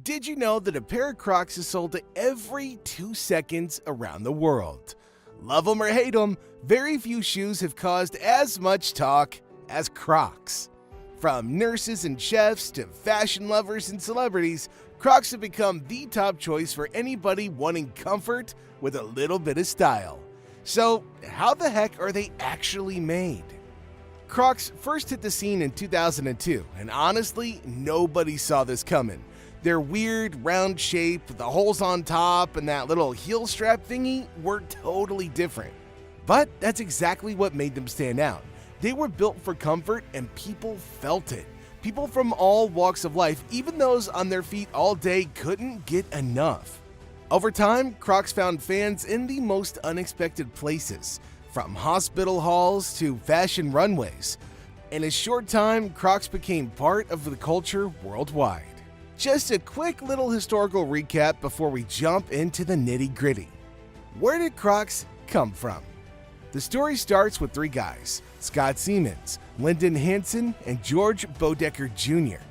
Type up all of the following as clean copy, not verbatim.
Did you know that a pair of Crocs is sold every 2 seconds around the world? Love them or hate them, very few shoes have caused as much talk as Crocs. From nurses and chefs to fashion lovers and celebrities, Crocs have become the top choice for anybody wanting comfort with a little bit of style. So, how the heck are they actually made? Crocs first hit the scene in 2002, and honestly, nobody saw this coming. Their weird, round shape, the holes on top, and that little heel strap thingy were totally different. But that's exactly what made them stand out. They were built for comfort, and people felt it. People from all walks of life, even those on their feet all day, couldn't get enough. Over time, Crocs found fans in the most unexpected places, from hospital halls to fashion runways. In a short time, Crocs became part of the culture worldwide. Just a quick little historical recap before we jump into the nitty-gritty. Where did Crocs come from? The story starts with three guys, Scott Siemens, Lyndon Hansen, and George Bodecker Jr.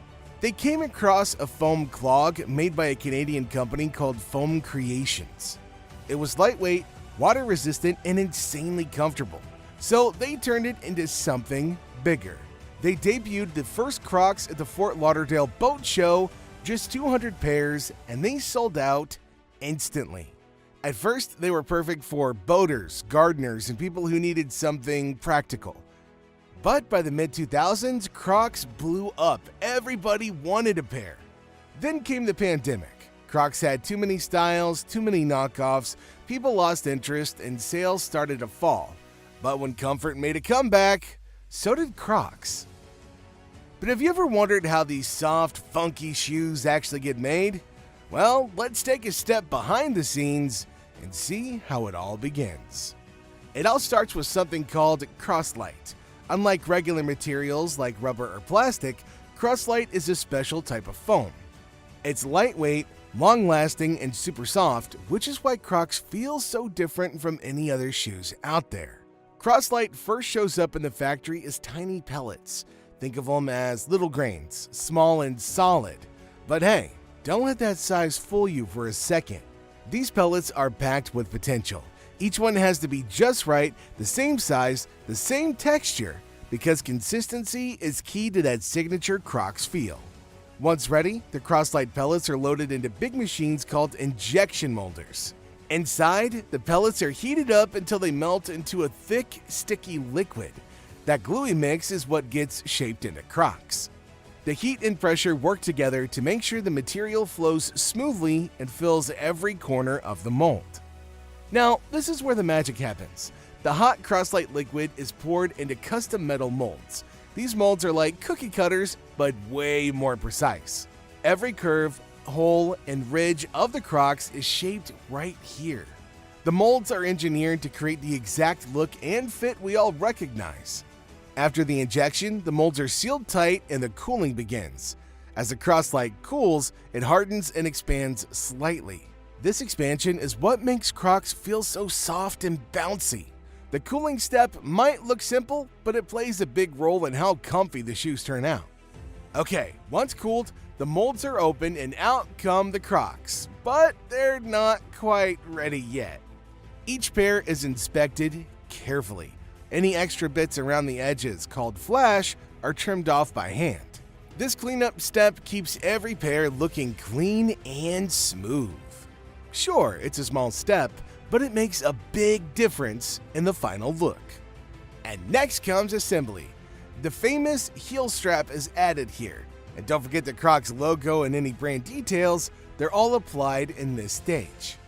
They came across a foam clog made by a Canadian company called Foam Creations. It was lightweight, water-resistant, and insanely comfortable, so they turned it into something bigger. They debuted the first Crocs at the Fort Lauderdale Boat Show, just 200 pairs, and they sold out instantly. At first, they were perfect for boaters, gardeners, and people who needed something practical. But by the mid-2000s, Crocs blew up. Everybody wanted a pair. Then came the pandemic. Crocs had too many styles, too many knockoffs, people lost interest, and sales started to fall. But when comfort made a comeback, so did Crocs. But have you ever wondered how these soft, funky shoes actually get made? Well, let's take a step behind the scenes and see how it all begins. It all starts with something called Croslite. Unlike regular materials like rubber or plastic, Croslite is a special type of foam. It's lightweight, long-lasting, and super soft, which is why Crocs feel so different from any other shoes out there. Croslite first shows up in the factory as tiny pellets. Think of them as little grains, small and solid. But hey, don't let that size fool you for a second. These pellets are packed with potential. Each one has to be just right, the same size, the same texture, because consistency is key to that signature Crocs feel. Once ready, the Croslite pellets are loaded into big machines called injection molders. Inside, the pellets are heated up until they melt into a thick, sticky liquid. That gluey mix is what gets shaped into Crocs. The heat and pressure work together to make sure the material flows smoothly and fills every corner of the mold. Now, this is where the magic happens. The hot Croslite liquid is poured into custom metal molds. These molds are like cookie cutters, but way more precise. Every curve, hole, and ridge of the Crocs is shaped right here. The molds are engineered to create the exact look and fit we all recognize. After the injection, the molds are sealed tight and the cooling begins. As the Croslite cools, it hardens and expands slightly. This expansion is what makes Crocs feel so soft and bouncy. The cooling step might look simple, but it plays a big role in how comfy the shoes turn out. Okay, once cooled, the molds are open and out come the Crocs, but they're not quite ready yet. Each pair is inspected carefully. Any extra bits around the edges, called flash, are trimmed off by hand. This cleanup step keeps every pair looking clean and smooth. Sure, it's a small step, but it makes a big difference in the final look. And next comes assembly. The famous heel strap is added here. And don't forget the Crocs logo and any brand details, they're all applied in this stage.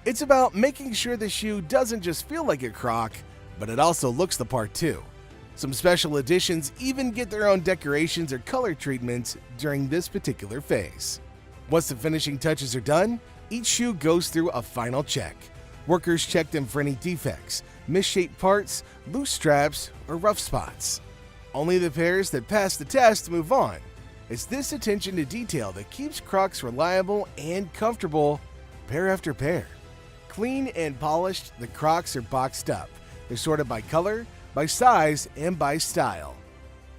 It's about making sure the shoe doesn't just feel like a Croc, but it also looks the part too. Some special editions even get their own decorations or color treatments during this particular phase. Once the finishing touches are done, each shoe goes through a final check. Workers check them for any defects, misshaped parts, loose straps, or rough spots. Only the pairs that pass the test move on. It's this attention to detail that keeps Crocs reliable and comfortable pair after pair. Clean and polished, the Crocs are boxed up. They're sorted by color, by size, and by style.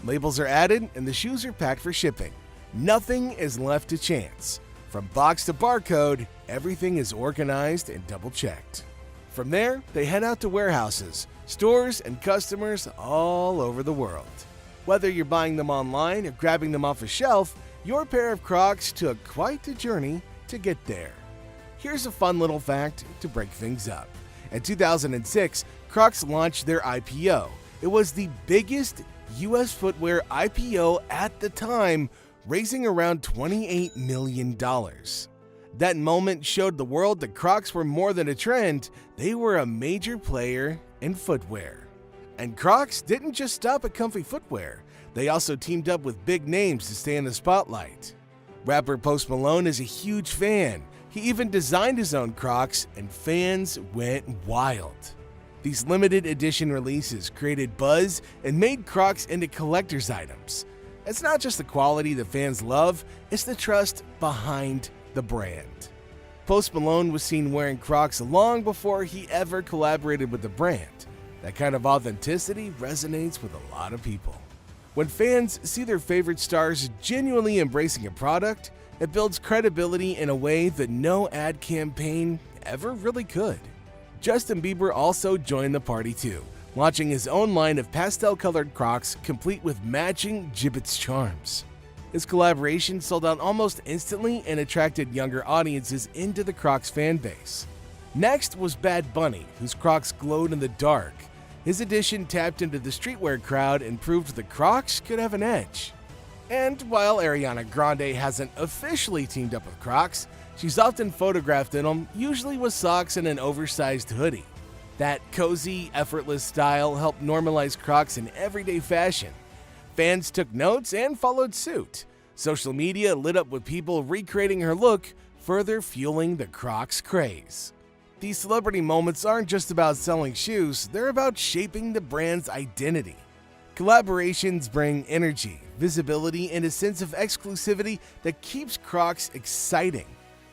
Labels are added and the shoes are packed for shipping. Nothing is left to chance. From box to barcode, everything is organized and double-checked. From there, they head out to warehouses, stores, and customers all over the world. Whether you're buying them online or grabbing them off a shelf, your pair of Crocs took quite a journey to get there. Here's a fun little fact to break things up. In 2006, Crocs launched their IPO. It was the biggest US footwear IPO at the time, raising around $28 million. That moment showed the world that Crocs were more than a trend, they were a major player in footwear. And Crocs didn't just stop at comfy footwear, they also teamed up with big names to stay in the spotlight. Rapper Post Malone is a huge fan. He even designed his own Crocs, and fans went wild. These limited edition releases created buzz and made Crocs into collector's items. It's not just the quality that fans love, it's the trust behind the brand. Post Malone was seen wearing Crocs long before he ever collaborated with the brand. That kind of authenticity resonates with a lot of people. When fans see their favorite stars genuinely embracing a product, it builds credibility in a way that no ad campaign ever really could. Justin Bieber also joined the party too, launching his own line of pastel-colored Crocs complete with matching Jibbitz charms. His collaboration sold out almost instantly and attracted younger audiences into the Crocs fan base. Next was Bad Bunny, whose Crocs glowed in the dark. His edition tapped into the streetwear crowd and proved the Crocs could have an edge. And while Ariana Grande hasn't officially teamed up with Crocs, she's often photographed in them, usually with socks and an oversized hoodie. That cozy, effortless style helped normalize Crocs in everyday fashion. Fans took notes and followed suit. Social media lit up with people recreating her look, further fueling the Crocs craze. These celebrity moments aren't just about selling shoes, they're about shaping the brand's identity. Collaborations bring energy, visibility, and a sense of exclusivity that keeps Crocs exciting.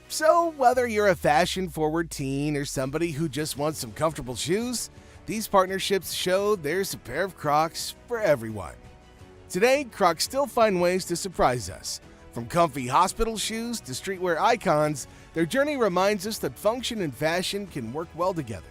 So, whether you're a fashion-forward teen or somebody who just wants some comfortable shoes, these partnerships show there's a pair of Crocs for everyone. Today, Crocs still find ways to surprise us. From comfy hospital shoes to streetwear icons, their journey reminds us that function and fashion can work well together.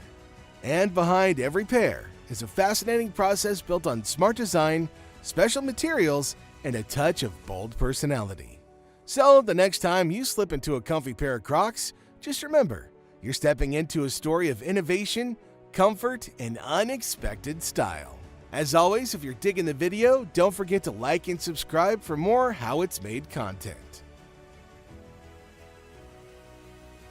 And behind every pair is a fascinating process built on smart design, special materials, and a touch of bold personality. So, the next time you slip into a comfy pair of Crocs, just remember, you're stepping into a story of innovation, comfort, and unexpected style. As always, if you're digging the video, don't forget to like and subscribe for more How It's Made content.